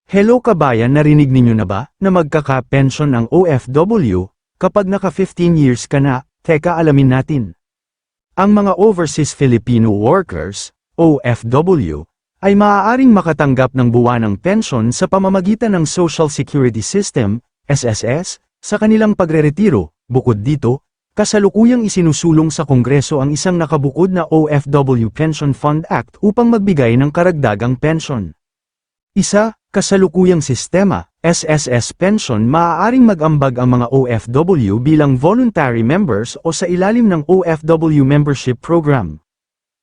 Hello kabayan, narinig ninyo na ba na magkaka-pension ang OFW kapag naka 15 years ka na? Teka, alamin natin. Ang mga Overseas Filipino Workers, OFW, ay maaaring makatanggap ng buwanang pensyon sa pamamagitan ng Social Security System, SSS, sa kanilang pagreretiro. Bukod dito, kasalukuyang isinusulong sa Kongreso ang isang nakabukod na OFW Pension Fund Act upang magbigay ng karagdagang pensyon. Kasalukuyang sistema, SSS pension, maaaring mag-ambag ang mga OFW bilang voluntary members o sa ilalim ng OFW Membership Program.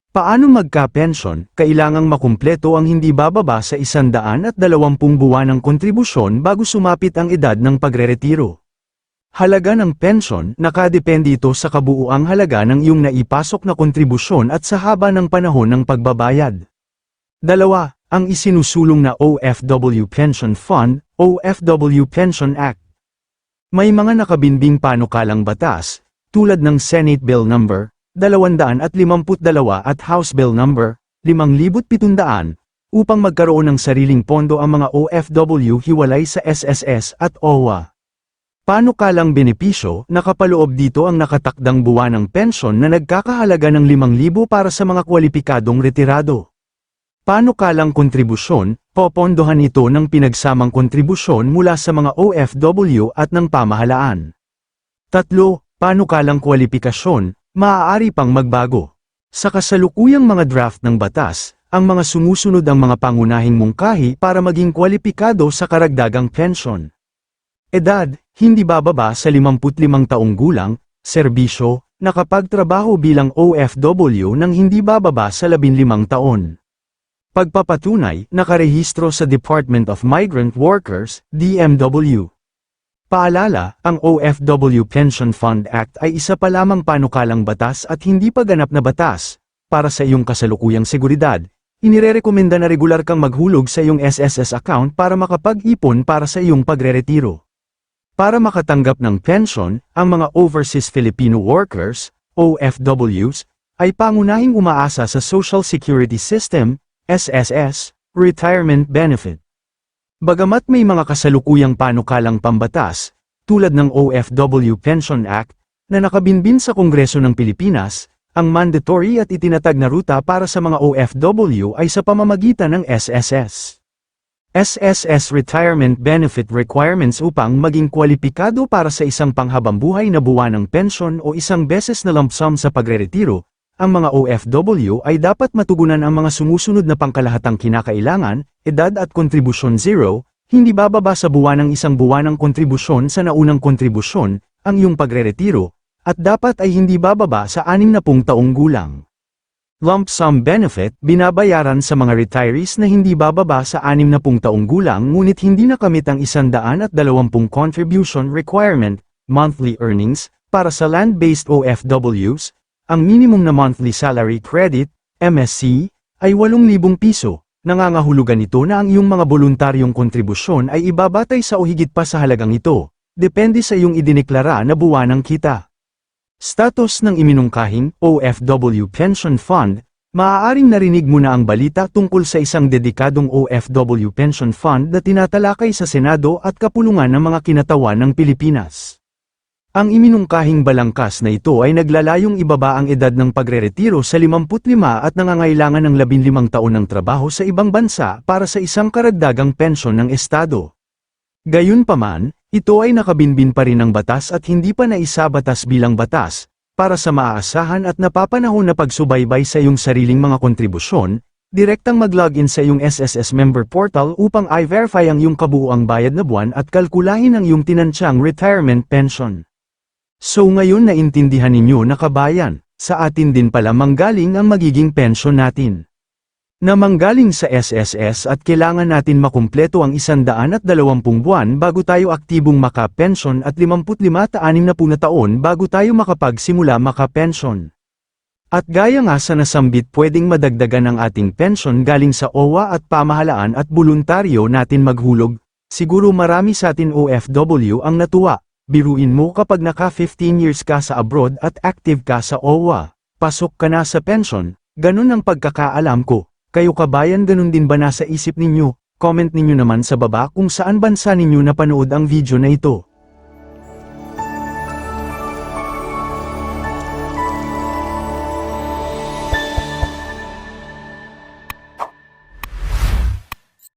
Paano magka-pension? Kailangang makumpleto ang hindi bababa sa 120 buwanang kontribusyon bago sumapit ang edad ng pagreretiro. Halaga ng pension, nakadepende ito sa kabuuang halaga ng iyong naipasok na kontribusyon at sa haba ng panahon ng pagbabayad. 2. Ang isinusulong na OFW Pension Fund, OFW Pension Act. May mga nakabinbing panukalang batas, tulad ng Senate Bill No. 252 at House Bill No. 5700, upang magkaroon ng sariling pondo ang mga OFW hiwalay sa SSS at OWA. Panukalang benepisyo, nakapaloob dito ang nakatakdang buwanang pensyon na nagkakahalaga ng 5,000 para sa mga kwalipikadong retirado. Panukalang kontribusyon, popondohan ito ng pinagsamang kontribusyon mula sa mga OFW at ng pamahalaan. 3. Panukalang kwalipikasyon, maaari pang magbago. Sa kasalukuyang mga draft ng batas, ang mga sumusunod ang mga pangunahing mungkahi para maging kwalipikado sa karagdagang pensyon. Edad, hindi bababa sa 55 taong gulang, serbisyo, nakapagtrabaho bilang OFW nang hindi bababa sa 15 taon. Pagpapatunay, nakarehistro sa Department of Migrant Workers, DMW. Paalala, ang OFW Pension Fund Act ay isa pa lamang panukalang batas at hindi pa ganap na batas. Para sa iyong kasalukuyang seguridad, inirerekomenda na regular kang maghulog sa iyong SSS account para makapag-ipon para sa iyong pagreretiro. Para makatanggap ng pension, ang mga Overseas Filipino Workers, OFWs, ay pangunahing umaasa sa Social Security System, SSS, Retirement Benefit. Bagamat may mga kasalukuyang panukalang pambatas, tulad ng OFW Pension Act, na nakabinbin sa Kongreso ng Pilipinas, ang mandatory at itinatag na ruta para sa mga OFW ay sa pamamagitan ng SSS. SSS Retirement Benefit Requirements upang maging kwalipikado para sa isang panghabambuhay na buwanang pensyon o isang beses na lump sum sa pagreretiro. Ang mga OFW ay dapat matugunan ang mga sumusunod na pangkalahatang kinakailangan, edad at kontribusyon 0, hindi bababa sa buwanang isang buwanang kontribusyon sa naunang kontribusyon, ang iyong pagreretiro, at dapat ay hindi bababa sa 60 taong gulang. Lump sum benefit, binabayaran sa mga retirees na hindi bababa sa 60 taong gulang ngunit hindi nakamit ang 120 contribution requirement, monthly earnings, para sa land-based OFWs. Ang minimum na monthly salary credit, MSC, ay 8,000 piso. Nangangahulugan ito na ang iyong mga voluntaryong kontribusyon ay ibabatay sa o higit pa sa halagang ito, depende sa iyong idineklara na buwanang kita. Status ng iminungkahing OFW Pension Fund, maaaring narinig mo na ang balita tungkol sa isang dedikadong OFW Pension Fund na tinatalakay sa Senado at kapulungan ng mga kinatawan ng Pilipinas. Ang iminungkahing balangkas na ito ay naglalayong ibaba ang edad ng pagreretiro sa 55 at nangangailangan ng 15 taon ng trabaho sa ibang bansa para sa isang karagdagang pensyon ng Estado. Gayunpaman, ito ay nakabinbin pa rin ng batas at hindi pa naisabatas bilang batas, para sa maaasahan at napapanahon na pagsubaybay sa iyong sariling mga kontribusyon, direktang mag-login sa iyong SSS member portal upang i-verify ang iyong kabuuang bayad na buwan at kalkulahin ang iyong tinansyang retirement pension. So ngayon naintindihan ninyo na kabayan, sa atin din pala manggaling ang magiging pensyon natin. Na manggaling sa SSS at kailangan natin makumpleto ang 120 buwan bago tayo aktibong maka-pension at 55 ta 60 na taon bago tayo makapagsimula maka-pension. At gaya nga sa nasambit, pwedeng madagdagan ang ating pension galing sa OWA at pamahalaan at voluntaryo natin maghulog. Siguro marami sa atin OFW ang natuwa. Biruin mo kapag naka 15 years ka sa abroad at active ka sa OWA, pasok ka na sa pension, ganun ang pagkakaalam ko. Kayo kabayan, ganun din ba nasa isip ninyo? i-comment ninyo naman sa baba kung saan bansa ninyo napanood ang video na ito.